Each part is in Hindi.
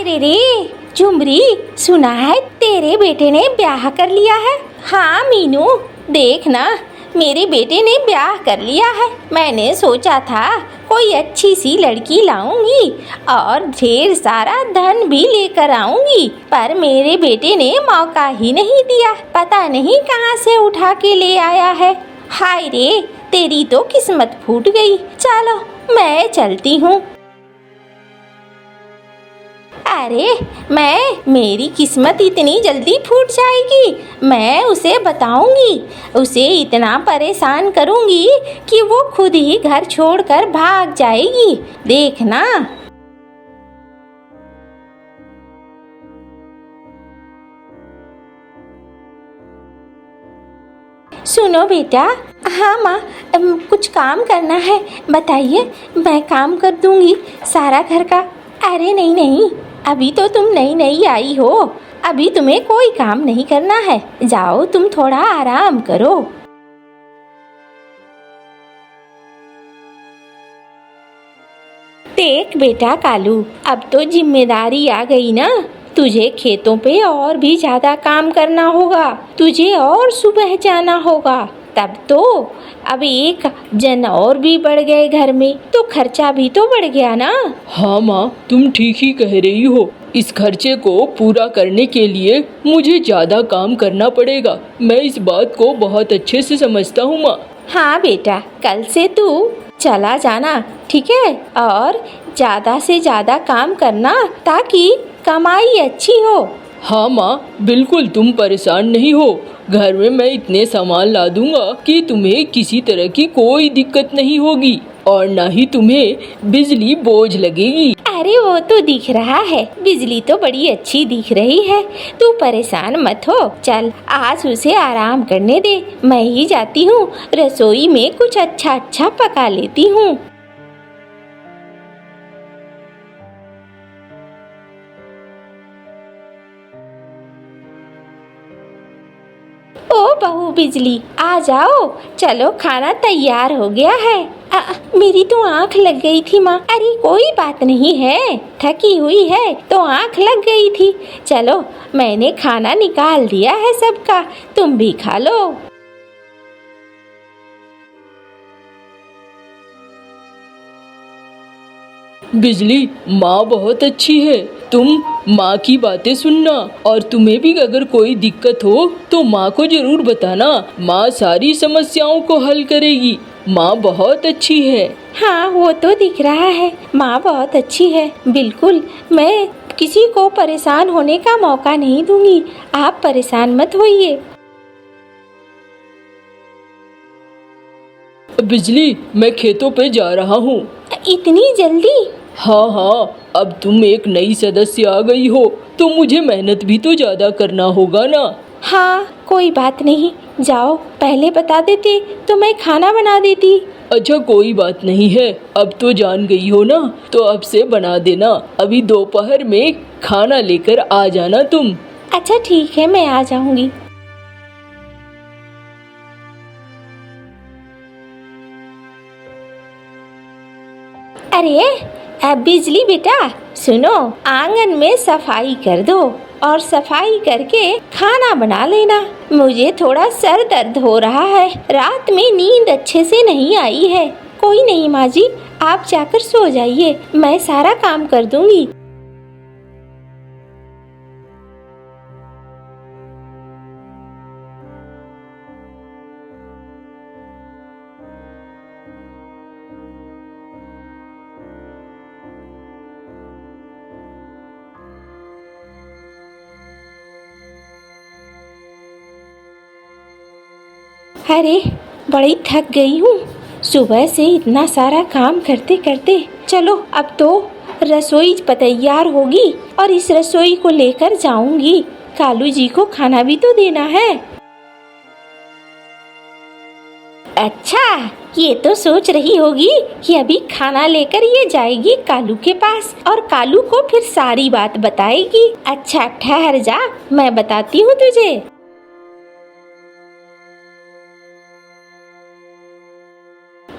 रे रे झुमरी, सुना है तेरे बेटे ने ब्याह कर लिया है। हाँ मीनू, देख ना, मेरे बेटे ने ब्याह कर लिया है। मैंने सोचा था कोई अच्छी सी लड़की लाऊंगी और ढेर सारा धन भी लेकर आऊंगी, पर मेरे बेटे ने मौका ही नहीं दिया। पता नहीं कहाँ से उठा के ले आया है। हाय रे, तेरी तो किस्मत फूट गई। चलो मैं चलती हूँ। अरे मेरी किस्मत इतनी जल्दी फूट जाएगी? मैं उसे बताऊंगी, उसे इतना परेशान करूंगी कि वो खुद ही घर छोड़कर भाग जाएगी। देखना। सुनो बेटा। हाँ माँ, कुछ काम करना है, बताइए, मैं काम कर दूंगी सारा घर का। अरे नहीं नहीं, अभी तो तुम नई नई आई हो, अभी तुम्हें कोई काम नहीं करना है। जाओ तुम थोड़ा आराम करो। देख बेटा कालू, अब तो जिम्मेदारी आ गई ना, तुझे खेतों पे और भी ज्यादा काम करना होगा, तुझे और सुबह जाना होगा। तब तो अब एक जन और भी बढ़ गए घर में, तो खर्चा भी तो बढ़ गया ना। हाँ माँ, तुम ठीक ही कह रही हो। इस खर्चे को पूरा करने के लिए मुझे ज्यादा काम करना पड़ेगा। मैं इस बात को बहुत अच्छे से समझता हूँ माँ। हाँ बेटा, कल से तू चला जाना, ठीक है? और ज्यादा से ज्यादा काम करना ताकि कमाई अच्छी हो। हाँ माँ, बिल्कुल तुम परेशान नहीं हो। घर में मैं इतने सामान ला दूंगा कि तुम्हें किसी तरह की कोई दिक्कत नहीं होगी और ना ही तुम्हें बिजली बोझ लगेगी। अरे वो तो दिख रहा है, बिजली तो बड़ी अच्छी दिख रही है। तू परेशान मत हो, चल आज उसे आराम करने दे। मैं ही जाती हूँ, रसोई में कुछ अच्छा अच्छा पका लेती हूँ। ओ बहू बिजली, आ जाओ, चलो खाना तैयार हो गया है। मेरी तो आँख लग गई थी माँ। अरे कोई बात नहीं है, थकी हुई है तो आँख लग गई थी। चलो मैंने खाना निकाल दिया है सबका, तुम भी खा लो। बिजली, माँ बहुत अच्छी है। तुम माँ की बातें सुनना और तुम्हें भी अगर कोई दिक्कत हो तो माँ को जरूर बताना। माँ सारी समस्याओं को हल करेगी। माँ बहुत अच्छी है। हाँ वो तो दिख रहा है, माँ बहुत अच्छी है। बिल्कुल, मैं किसी को परेशान होने का मौका नहीं दूंगी। आप परेशान मत होइए। बिजली, मैं खेतों पे जा रहा हूँ। इतनी जल्दी? हाँ हाँ, अब तुम एक नई सदस्य आ गई हो तो मुझे मेहनत भी तो ज्यादा करना होगा ना। हाँ कोई बात नहीं, जाओ, पहले बता देते तो मैं खाना बना देती। अच्छा कोई बात नहीं है, अब तो जान गई हो ना, तो अब से बना देना। अभी दोपहर में खाना लेकर आ जाना तुम। अच्छा ठीक है, मैं आ जाऊंगी। अरे बिजली बेटा, सुनो, आंगन में सफाई कर दो और सफाई करके खाना बना लेना। मुझे थोड़ा सर दर्द हो रहा है, रात में नींद अच्छे से नहीं आई है। कोई नहीं माँ जी, आप जाकर सो जाइए, मैं सारा काम कर दूंगी। अरे बड़ी थक गई हूँ सुबह से इतना सारा काम करते करते। चलो अब तो रसोई तैयार होगी और इस रसोई को लेकर जाऊंगी। कालू जी को खाना भी तो देना है। अच्छा, ये तो सोच रही होगी कि अभी खाना लेकर ये जाएगी कालू के पास और कालू को फिर सारी बात बताएगी। अच्छा ठहर जा, मैं बताती हूँ तुझे।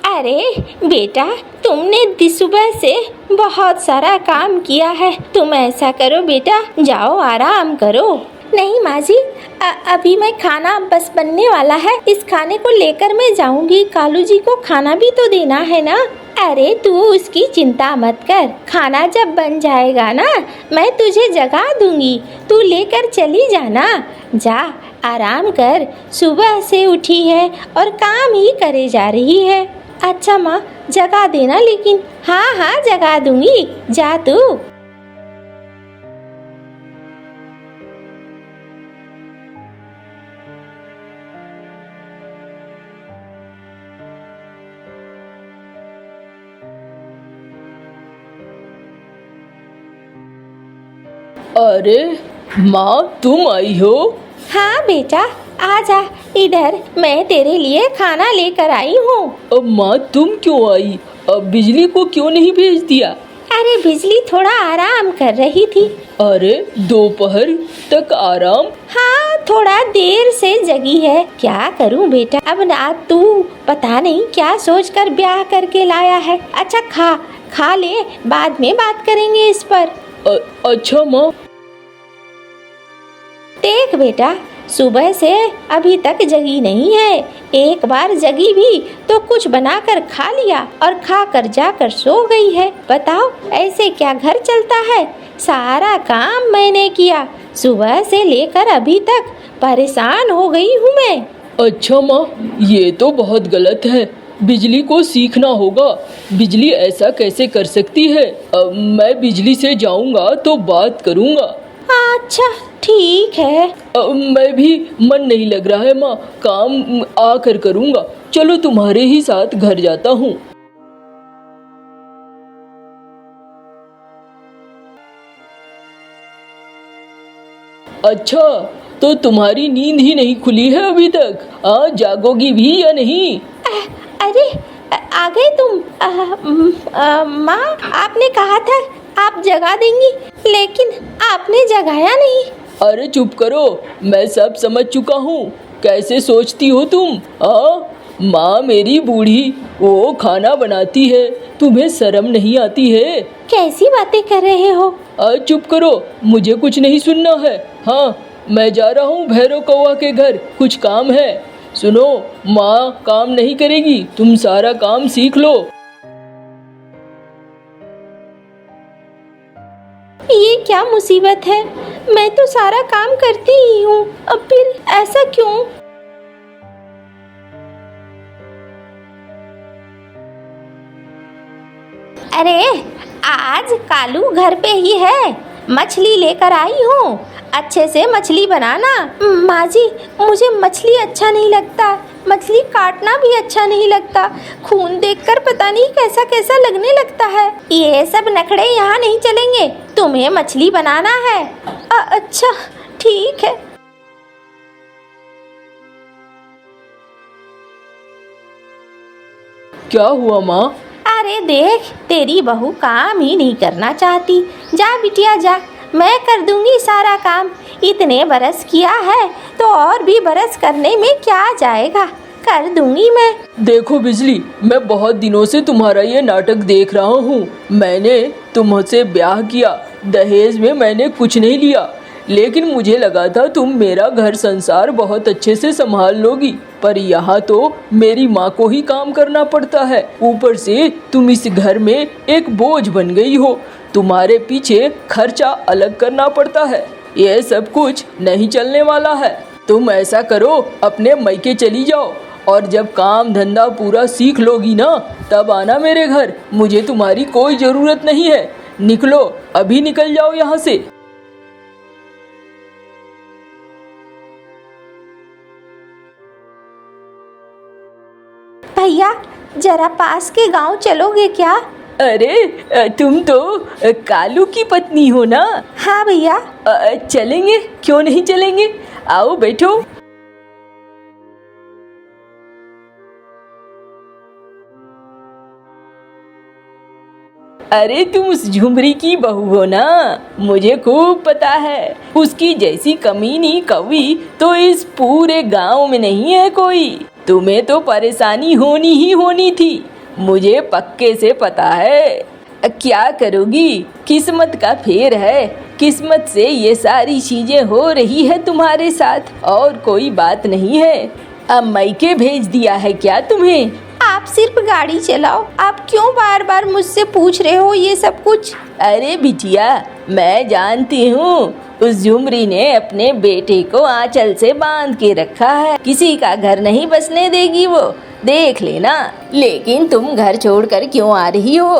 अरे बेटा, तुमने सुबह से बहुत सारा काम किया है। तुम ऐसा करो बेटा, जाओ आराम करो। नहीं माँ जी, अभी मैं खाना बस बनने वाला है, इस खाने को लेकर मैं जाऊंगी। कालू जी को खाना भी तो देना है ना। अरे तू उसकी चिंता मत कर, खाना जब बन जाएगा ना मैं तुझे जगा दूंगी, तू लेकर चली जाना। जा आराम कर, सुबह से उठी है और काम ही करे जा रही है। अच्छा माँ, जगा देना लेकिन। हाँ हाँ जगा दूंगी, जा तू। अरे माँ, तुम आई हो? हाँ बेटा, आ जा इधर, मैं तेरे लिए खाना लेकर आई हूँ। अब माँ तुम क्यों आई? अब बिजली को क्यों नहीं भेज दिया? अरे बिजली थोड़ा आराम कर रही थी। अरे दोपहर तक आराम? हाँ, थोड़ा देर से जगी है। क्या करूँ बेटा, अब ना तू पता नहीं क्या सोचकर ब्याह करके लाया है। अच्छा खा ले, बाद में बात करेंगे इस पर। अच्छा माँ। देख बेटा, सुबह से अभी तक जगी नहीं है। एक बार जगी भी तो कुछ बनाकर खा लिया और खाकर जाकर सो गई है। बताओ ऐसे क्या घर चलता है? सारा काम मैंने किया, सुबह से लेकर अभी तक परेशान हो गई हूँ मैं। अच्छा माँ, ये तो बहुत गलत है। बिजली को सीखना होगा। बिजली ऐसा कैसे कर सकती है? अब मैं बिजली से जाऊंगा तो बात करूंगा। अच्छा ठीक है। मैं भी मन नहीं लग रहा है माँ, काम आकर करूंगा। चलो तुम्हारे ही साथ घर जाता हूँ। अच्छा, तो तुम्हारी नींद ही नहीं खुली है अभी तक? जागोगी भी या नहीं? अरे आ गए तुम। माँ, आपने कहा था आप जगा देंगी, लेकिन आपने जगाया नहीं। अरे चुप करो, मैं सब समझ चुका हूँ। कैसे सोचती हो तुम? माँ मेरी बूढ़ी, वो खाना बनाती है, तुम्हें शर्म नहीं आती है? कैसी बातें कर रहे हो? चुप करो, मुझे कुछ नहीं सुनना है। हाँ, मैं जा रहा हूँ भैरव कौवा के घर, कुछ काम है। सुनो, माँ काम नहीं करेगी, तुम सारा काम सीख लो। ये क्या मुसीबत है? मैं तो सारा काम करती ही हूँ, अब फिर ऐसा क्यों? अरे आज कालू घर पे ही है, मछली लेकर आई हूँ। अच्छे से मछली बनाना। माँ जी, मुझे मछली अच्छा नहीं लगता, मछली काटना भी अच्छा नहीं लगता। खून देखकर पता नहीं कैसा कैसा लगने लगता है। ये सब नखड़े यहाँ नहीं चलेंगे, तुम्हें मछली बनाना है। अच्छा ठीक है। क्या हुआ माँ? अरे देख, तेरी बहू काम ही नहीं करना चाहती। जा बिटिया जा, मैं कर दूंगी सारा काम। इतने बरस किया है तो और भी बरस करने में क्या जाएगा, कर दूंगी मैं। देखो बिजली, मैं बहुत दिनों से तुम्हारा ये नाटक देख रहा हूँ। मैंने तुमसे ब्याह किया, दहेज में मैंने कुछ नहीं लिया, लेकिन मुझे लगा था तुम मेरा घर संसार बहुत अच्छे से संभाल लोगी। पर यहाँ तो मेरी माँ को ही काम करना पड़ता है, ऊपर से तुम इस घर में एक बोझ बन गई हो। तुम्हारे पीछे खर्चा अलग करना पड़ता है। यह सब कुछ नहीं चलने वाला है। तुम ऐसा करो, अपने मैके चली जाओ और जब काम धंधा पूरा सीख लोगी ना, तब आना मेरे घर। मुझे तुम्हारी कोई ज़रूरत नहीं है। निकलो, अभी निकल जाओ यहाँ से। भैया, जरा पास के गांव चलोगे क्या? अरे तुम तो कालू की पत्नी हो ना? हाँ भैया। चलेंगे, क्यों नहीं चलेंगे। आओ बैठो। अरे तुम उस झुमरी की बहू हो ना? मुझे खूब पता है। उसकी जैसी कमीनी कौवी तो इस पूरे गांव में नहीं है कोई। तुम्हें तो परेशानी होनी ही होनी थी। मुझे पक्के से पता है। क्या करोगी, किस्मत का फेर है। किस्मत से ये सारी चीजें हो रही है तुम्हारे साथ, और कोई बात नहीं है। अब मायके भेज दिया है क्या तुम्हें? आप सिर्फ गाड़ी चलाओ, आप क्यों बार बार मुझसे पूछ रहे हो ये सब कुछ? अरे बिटिया, मैं जानती हूँ उस झुमरी ने अपने बेटे को आंचल से बांध के रखा है। किसी का घर नहीं बसने देगी वो, देख लेना। लेकिन तुम घर छोड़कर क्यों आ रही हो?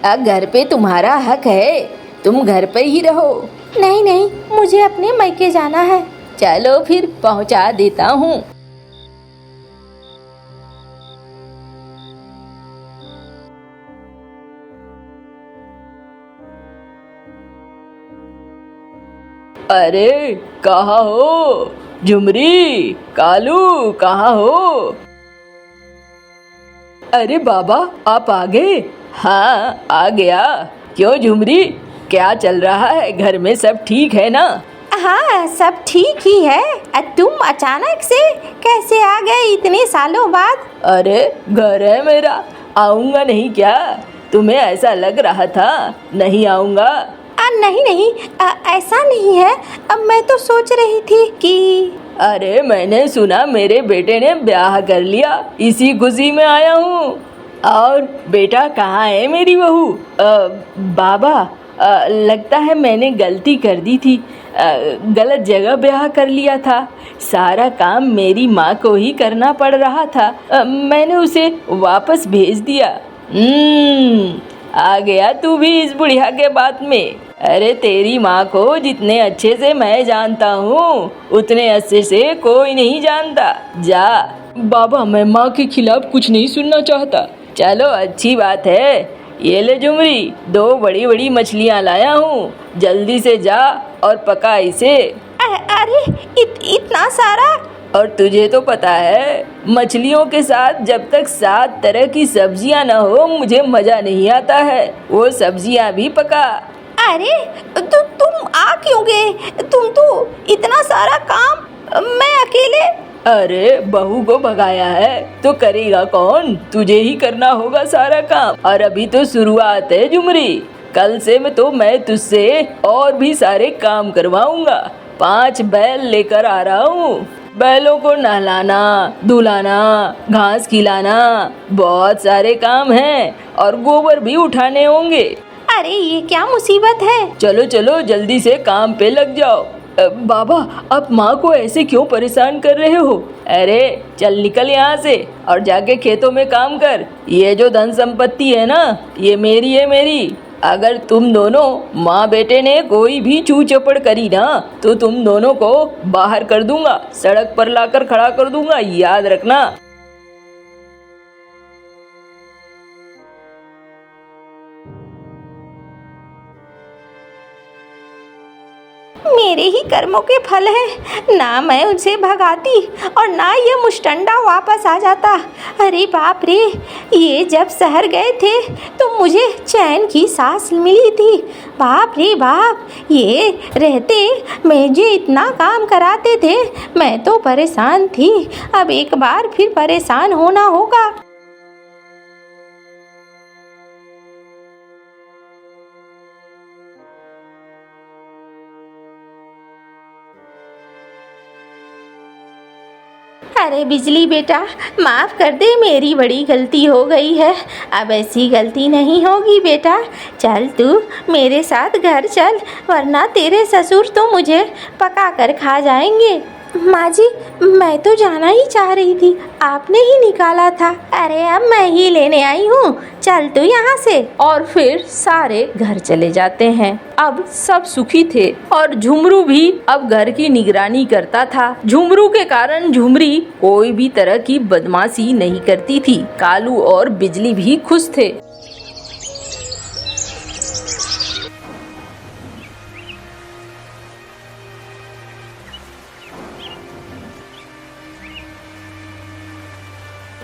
अब घर पे तुम्हारा हक है, तुम घर पे ही रहो। नहीं नहीं, मुझे अपने मायके जाना है। चलो फिर पहुँचा देता हूँ। अरे कहाँ हो झुमरी, कालू कहाँ हो? अरे बाबा, आप आ गए? हाँ आ गया। क्यों झुमरी, क्या चल रहा है? घर में सब ठीक है ना? हाँ सब ठीक ही है। तुम अचानक से कैसे आ गए इतने सालों बाद? अरे घर है मेरा, आऊँगा नहीं क्या? तुम्हें ऐसा लग रहा था नहीं आऊँगा? नहीं नहीं, ऐसा नहीं है। अब मैं तो सोच रही थी कि अरे मैंने सुना मेरे बेटे ने ब्याह कर लिया, इसी खुशी में आया हूँ। और बेटा कहाँ है मेरी बहू? बाबा, लगता है मैंने गलती कर दी थी, गलत जगह ब्याह कर लिया था। सारा काम मेरी माँ को ही करना पड़ रहा था, मैंने उसे वापस भेज दिया। आ गया तू भी इस बुढ़िया के बात में। अरे तेरी माँ को जितने अच्छे से मैं जानता हूँ, उतने अच्छे से कोई नहीं जानता। जा। बाबा, मैं माँ के खिलाफ कुछ नहीं सुनना चाहता। चलो अच्छी बात है। ये ले झुमरी, 2 बड़ी बड़ी मछलियाँ लाया हूँ, जल्दी से जा और पका इसे। अरे इतना सारा? और तुझे तो पता है, मछलियों के साथ जब तक 7 तरह की सब्जियां न हो मुझे मजा नहीं आता है। वो सब्जियां भी पका। अरे तुम आ क्यों गए? तुम तो इतना सारा काम, मैं अकेले? अरे बहू को भगाया है तो करेगा कौन? तुझे ही करना होगा सारा काम। और अभी तो शुरुआत है झुमरी, कल से मैं तुझसे और भी सारे काम करवाऊंगा। 5 बैल लेकर आ रहा हूँ। बैलों को नहलाना, धुलाना, घास खिलाना, बहुत सारे काम हैं और गोबर भी उठाने होंगे। अरे ये क्या मुसीबत है? चलो चलो जल्दी से काम पे लग जाओ। बाबा, आप माँ को ऐसे क्यों परेशान कर रहे हो? अरे चल निकल यहाँ से और जाके खेतों में काम कर। ये जो धन संपत्ति है ना, ये मेरी है, मेरी। अगर तुम दोनों माँ बेटे ने कोई भी चू चपड़ करी ना, तो तुम दोनों को बाहर कर दूंगा, सड़क पर लाकर खड़ा कर दूंगा, याद रखना। मेरे ही कर्मों के फल है, ना मैं उनसे भगाती और ना ये मुष्टंडा वापस आ जाता। अरे बाप रे, ये जब शहर गए थे तो मुझे चैन की सांस मिली थी। बाप रे बाप, ये रहते मुझे इतना काम कराते थे, मैं तो परेशान थी। अब एक बार फिर परेशान होना होगा। अरे बिजली बेटा, माफ़ कर दे, मेरी बड़ी गलती हो गई है। अब ऐसी गलती नहीं होगी बेटा। चल तू मेरे साथ घर चल, वरना तेरे ससुर तो मुझे पका कर खा जाएंगे। माँ जी, मैं तो जाना ही चाह रही थी, आपने ही निकाला था। अरे अब मैं ही लेने आई हूँ, चल तू यहाँ से। और फिर सारे घर चले जाते हैं। अब सब सुखी थे और झुमरू भी अब घर की निगरानी करता था। झुमरू के कारण झुमरी कोई भी तरह की बदमाशी नहीं करती थी। कालू और बिजली भी खुश थे।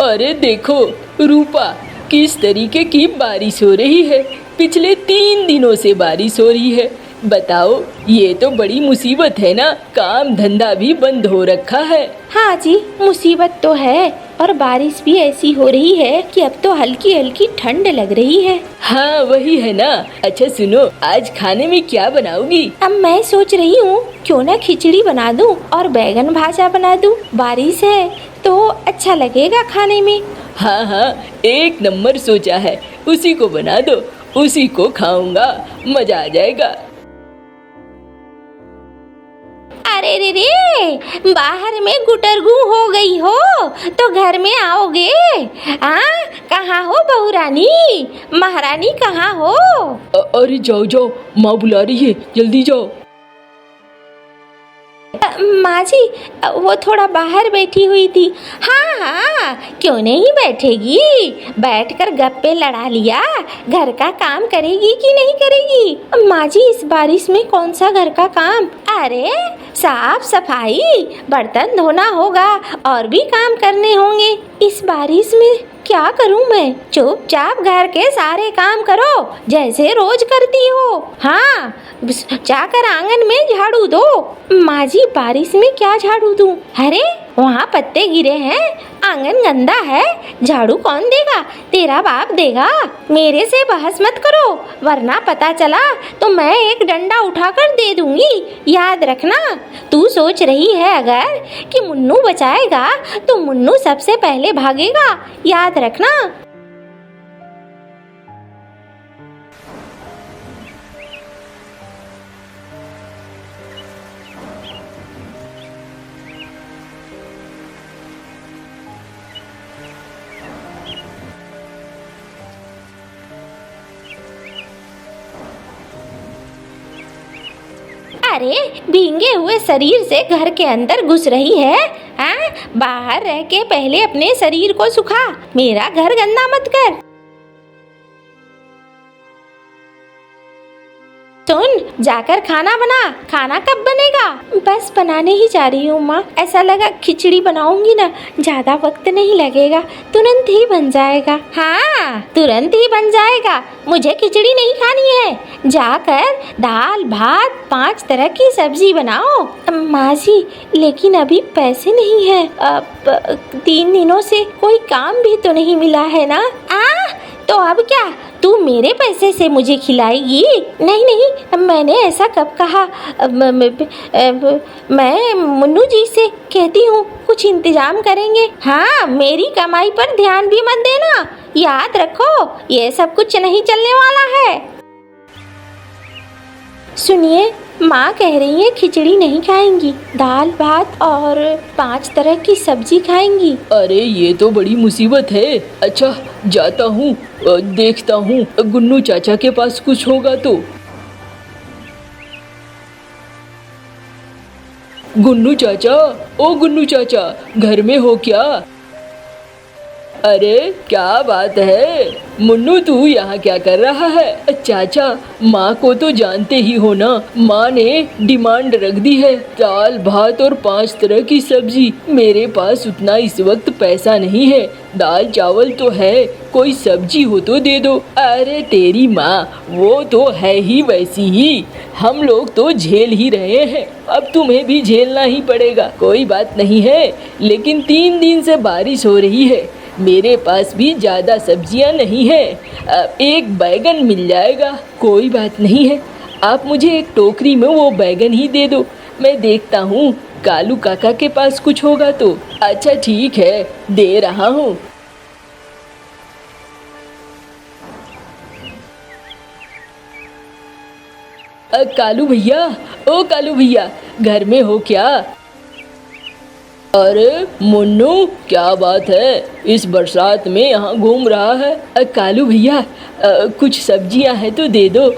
अरे देखो रूपा, किस तरीके की बारिश हो रही है। पिछले 3 दिनों से बारिश हो रही है। बताओ, ये तो बड़ी मुसीबत है ना, काम धंधा भी बंद हो रखा है। हाँ जी, मुसीबत तो है, और बारिश भी ऐसी हो रही है कि अब तो हल्की हल्की ठंड लग रही है। हाँ वही है ना। अच्छा सुनो, आज खाने में क्या बनाओगी? अब मैं सोच रही हूँ क्यों ना खिचड़ी बना दूँ और बैगन भाजा बना दूँ। बारिश है तो अच्छा लगेगा खाने में। हाँ हाँ, एक नंबर सोचा है, उसी को बना दो, उसी को खाऊंगा, मजा आ जाएगा। अरे रे रे, बाहर में गुटरगू हो गई हो तो घर में आओगे? कहाँ हो बहू रानी, महारानी कहाँ हो? अरे जाओ जाओ, माँ बुला रही है, जल्दी जाओ। माँ जी, वो थोड़ा बाहर बैठी हुई थी। हाँ हाँ, क्यों नहीं बैठेगी, बैठकर गप्पे लड़ा लिया। घर का काम करेगी कि नहीं करेगी? माँ जी, इस बारिश में कौन सा घर का काम? अरे साफ सफाई, बर्तन धोना होगा और भी काम करने होंगे। इस बारिश में क्या करूं मैं? चुपचाप घर के सारे काम करो जैसे रोज करती हो। हाँ, जाकर आंगन में झाड़ू दो। माँ जी, बारिश में क्या झाड़ू दूं? अरे वहाँ पत्ते गिरे हैं, आंगन गंदा है, झाड़ू कौन देगा? तेरा बाप देगा। मेरे से बहस मत करो, वरना पता चला तो मैं एक डंडा उठाकर दे दूंगी। याद रखना, तू सोच रही है अगर कि मुन्नू बचाएगा तो मुन्नू सबसे पहले भागेगा। याद रखना। अरे भींगे हुए शरीर से घर के अंदर घुस रही है? बाहर रह के पहले अपने शरीर को सुखा, मेरा घर गंदा मत कर। सुन, जाकर खाना बना। खाना कब बनेगा? बस बनाने ही जा रही हूँ माँ। ऐसा लगा खिचड़ी बनाऊंगी ना, ज्यादा वक्त नहीं लगेगा, तुरंत ही बन जाएगा। हाँ, तुरंत ही बन जाएगा। मुझे खिचड़ी नहीं खानी है, जाकर दाल भात 5 तरह की सब्जी बनाओ। माँ जी, लेकिन अभी पैसे नहीं है। 3 दिनों से कोई काम भी तो नहीं मिला है ना। तो अब क्या, तू मेरे पैसे से मुझे खिलाएगी? नहीं नहीं, मैंने ऐसा कब कहा। मैं मुन्नू जी से कहती हूँ, कुछ इंतजाम करेंगे। हाँ, मेरी कमाई पर ध्यान भी मत देना, याद रखो ये सब कुछ नहीं चलने वाला है। सुनिए, माँ कह रही है खिचड़ी नहीं खाएंगी, दाल भात और 5 तरह की सब्जी खाएंगी। अरे ये तो बड़ी मुसीबत है। अच्छा जाता हूँ, देखता हूँ गुन्नू चाचा के पास कुछ होगा तो। गुन्नू चाचा, ओ गुन्नू चाचा, घर में हो क्या? अरे क्या बात है मुन्नू, तू यहाँ क्या कर रहा है? चाचा, माँ को तो जानते ही हो ना, माँ ने डिमांड रख दी है, दाल भात और 5 तरह की सब्जी। मेरे पास उतना इस वक्त पैसा नहीं है, दाल चावल तो है, कोई सब्जी हो तो दे दो। अरे तेरी माँ वो तो है ही वैसी ही, हम लोग तो झेल ही रहे हैं, अब तुम्हें भी झेलना ही पड़ेगा। कोई बात नहीं है, लेकिन 3 दिन से बारिश हो रही है, मेरे पास भी ज़्यादा सब्जियां नहीं है, एक बैगन मिल जाएगा। कोई बात नहीं है, आप मुझे एक टोकरी में वो बैगन ही दे दो, मैं देखता हूँ कालू काका के पास कुछ होगा तो। अच्छा ठीक है, दे रहा हूँ। कालू भैया, ओ कालू भैया, घर में हो क्या? अरे मुन्नू, क्या बात है, इस बरसात में यहाँ घूम रहा है? कालू भैया, कुछ सब्जियाँ हैं तो दे दो,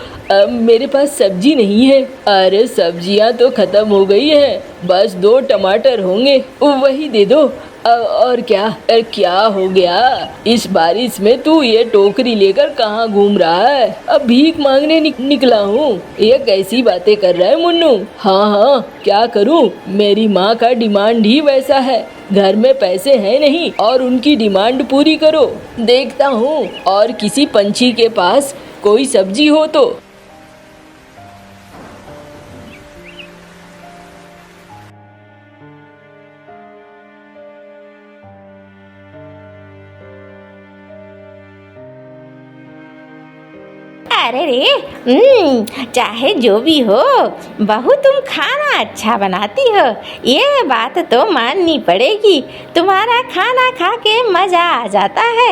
मेरे पास सब्जी नहीं है। अरे सब्जियाँ तो ख़त्म हो गई है, बस 2 टमाटर होंगे, वही दे दो। और क्या हो गया? इस बारिश में तू ये टोकरी लेकर कहाँ घूम रहा है? अब भीख मांगने निकला हूँ, ये कैसी बातें कर रहा है मुन्नू? हाँ, क्या करूँ, मेरी माँ का डिमांड ही वैसा है, घर में पैसे हैं नहीं और उनकी डिमांड पूरी करो। देखता हूँ और किसी पंछी के पास कोई सब्जी हो तो। अरे रे, चाहे जो भी हो, बहू तुम खाना अच्छा बनाती हो, ये बात तो माननी पड़ेगी। तुम्हारा खाना खा के मजा आ जाता है।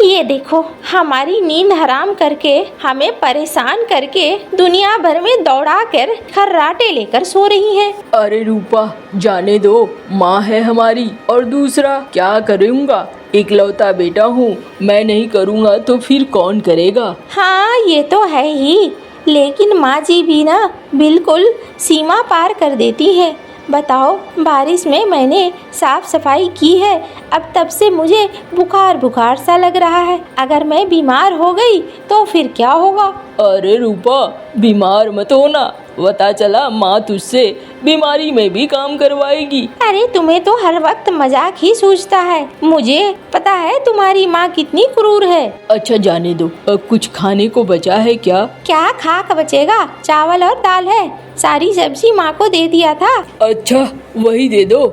ये देखो, हमारी नींद हराम करके, हमें परेशान करके दुनिया भर में दौड़ा कर खर्राटे लेकर सो रही हैं। अरे रूपा, जाने दो, माँ है हमारी, और दूसरा क्या करूँगा, इकलौता बेटा हूँ, मैं नहीं करूँगा तो फिर कौन करेगा। हाँ, ये तो है ही, लेकिन माँ जी भी ना बिल्कुल सीमा पार कर देती है। बताओ, बारिश में मैंने साफ सफाई की है, अब तब से मुझे बुखार बुखार सा लग रहा है। अगर मैं बीमार हो गई तो फिर क्या होगा। अरे रूपा, बीमार मत होना, पता चला माँ तुझसे बीमारी में भी काम करवाएगी। अरे तुम्हें तो हर वक्त मजाक ही सूझता है, मुझे पता है तुम्हारी माँ कितनी क्रूर है। अच्छा जाने दो, अब कुछ खाने को बचा है क्या? क्या खाक बचेगा, चावल और दाल है, सारी सब्जी माँ को दे दिया था। अच्छा, वही दे दो।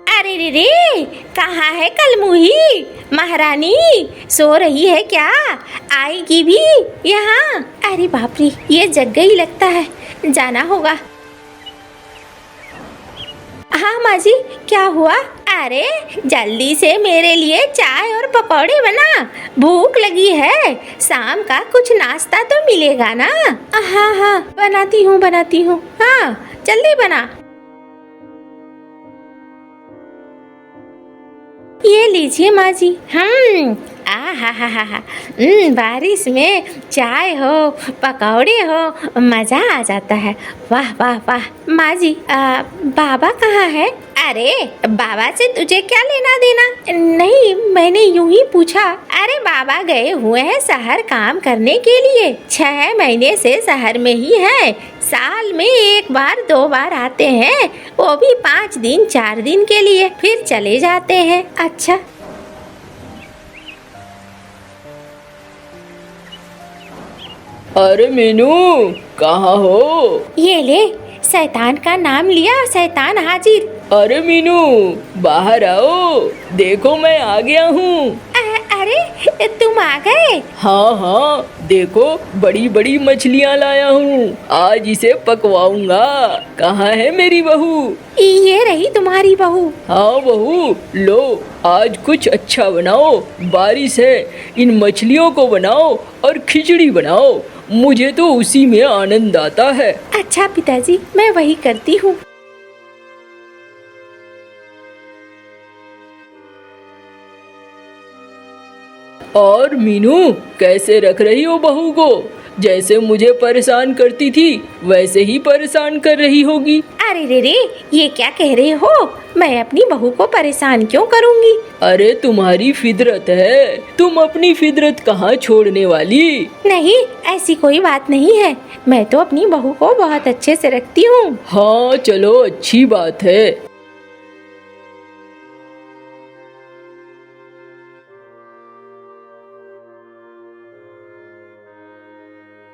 अरे रे रे, कहाँ है कलमुही? महारानी सो रही है क्या? आएगी भी यहाँ? अरे बाप रे, ये जग गई लगता है, जाना होगा। हाँ माँ जी, क्या हुआ? अरे जल्दी से मेरे लिए चाय और पकौड़े बना, भूख लगी है, शाम का कुछ नाश्ता तो मिलेगा ना। हाँ हाँ, बनाती हूँ, हाँ जल्दी बना। ये लीजिए माँ जी। हा, बारिश में चाय हो, पकौड़े हो, मजा आ जाता है। वाह वाह वाह। माँ जी, बाबा कहाँ है? अरे बाबा से तुझे क्या लेना देना? नहीं, मैंने यूं ही पूछा। अरे बाबा गए हुए हैं शहर काम करने के लिए, 6 महीने से शहर में ही है, साल में 1 बार 2 बार आते हैं, वो भी 5 दिन 4 दिन के लिए, फिर चले जाते हैं। अच्छा, अरे मीनू, कहाँ हो? ये ले, शैतान का नाम लिया, शैतान हाजिर। अरे मीनू, बाहर आओ, देखो मैं आ गया हूँ। अरे तुम आ गए? हाँ, देखो बड़ी बड़ी मछलियाँ लाया हूँ, आज इसे पकवाऊंगा। कहाँ है मेरी बहू? ये रही तुम्हारी बहू। हाँ बहू, लो आज कुछ अच्छा बनाओ, बारिश है, इन मछलियों को बनाओ और खिचड़ी बनाओ, मुझे तो उसी में आनंद आता है। अच्छा पिताजी, मैं वही करती हूँ। और मीनू, कैसे रख रही हो बहू को? जैसे मुझे परेशान करती थी वैसे ही परेशान कर रही होगी। अरे रे, ये क्या कह रहे हो? मैं अपनी बहू को परेशान क्यों करूँगी? अरे तुम्हारी फितरत है, तुम अपनी फितरत कहाँ छोड़ने वाली? नहीं, ऐसी कोई बात नहीं है, मैं तो अपनी बहू को बहुत अच्छे से रखती हूँ। हाँ चलो, अच्छी बात है।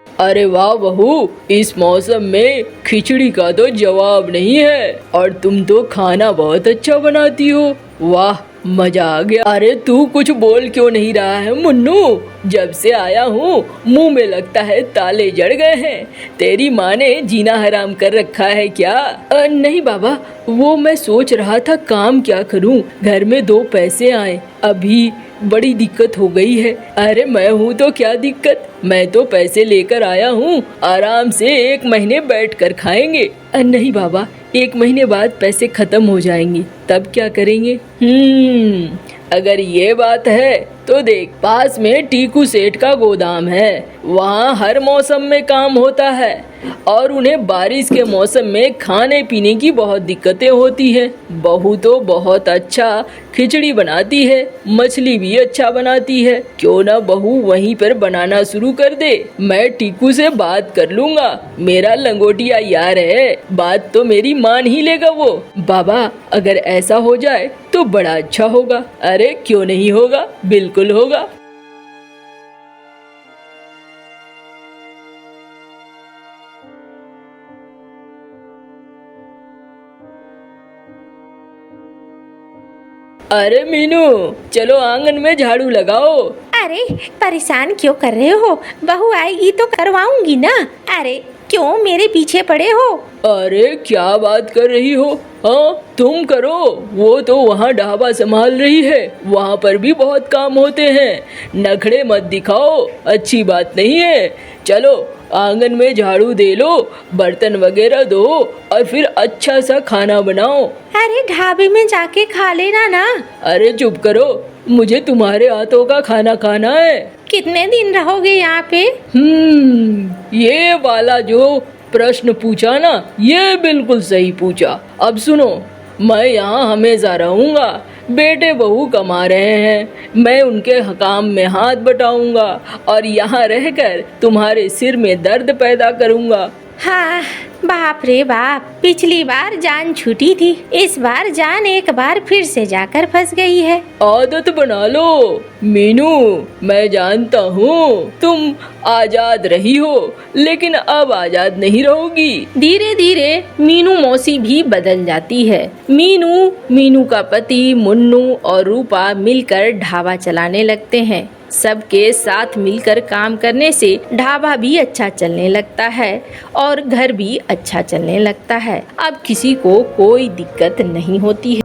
अरे वाह बहू, इस मौसम में खिचड़ी का तो जवाब नहीं है, और तुम तो खाना बहुत अच्छा बनाती हो। वाह, मजा आ गया। अरे तू कुछ बोल क्यों नहीं रहा है मुन्नू? जब से आया हूँ मुंह में लगता है ताले जड़ गए हैं। तेरी माँ ने जीना हराम कर रखा है क्या? नहीं बाबा, वो मैं सोच रहा था काम क्या करूँ, घर में 2 पैसे आए, अभी बड़ी दिक्कत हो गई है। अरे मैं हूँ तो क्या दिक्कत, मैं तो पैसे लेकर आया हूँ, आराम से 1 महीने बैठ कर खाएंगे। नहीं बाबा, 1 महीने बाद पैसे खत्म हो जाएंगे, तब क्या करेंगे? अगर ये बात है तो देख, पास में टीकू सेठ का गोदाम है। वहाँ हर मौसम में काम होता है और उन्हें बारिश के मौसम में खाने पीने की बहुत दिक्कतें होती है। बहू तो बहुत अच्छा खिचड़ी बनाती है, मछली भी अच्छा बनाती है। क्यों ना बहू वहीं पर बनाना शुरू कर दे। मैं टीकू से बात कर लूँगा, मेरा लंगोटिया यार है, बात तो मेरी मान ही लेगा वो। बाबा, अगर ऐसा हो जाए तो बड़ा अच्छा होगा। अरे क्यों नहीं होगा, बिल्कुल होगा। अरे मीनू, चलो आंगन में झाड़ू लगाओ। अरे परेशान क्यों कर रहे हो? बहू आएगी तो करवाऊंगी ना। अरे क्यों मेरे पीछे पड़े हो? अरे क्या बात कर रही हो? हाँ तुम करो, वो तो वहाँ ढाबा संभाल रही है, वहाँ पर भी बहुत काम होते हैं। नखड़े मत दिखाओ, अच्छी बात नहीं है। चलो आंगन में झाड़ू दे लो, बर्तन वगैरह धो और फिर अच्छा सा खाना बनाओ। अरे ढाबे में जाके खा लेना ना। अरे चुप करो, मुझे तुम्हारे हाथों का खाना खाना है। कितने दिन रहोगे यहाँ पे? ये वाला जो प्रश्न पूछा ना, ये बिल्कुल सही पूछा। अब सुनो, मैं यहाँ हमेशा रहूँगा। बेटे बहू कमा रहे हैं, मैं उनके काम में हाथ बटाऊंगा और यहाँ रहकर तुम्हारे सिर में दर्द पैदा करूँगा। हाँ, बाप रे बाप, पिछली बार जान छूटी थी, इस बार जान एक बार फिर से जाकर फंस गई है। आदत बना लो मीनू, मैं जानता हूँ तुम आजाद रही हो, लेकिन अब आजाद नहीं रहोगी। धीरे धीरे मीनू मौसी भी बदल जाती है। मीनू का पति मुन्नू और रूपा मिलकर ढाबा चलाने लगते हैं। सबके साथ मिलकर काम करने से ढाबा भी अच्छा चलने लगता है और घर भी अच्छा चलने लगता है। अब किसी को कोई दिक्कत नहीं होती है।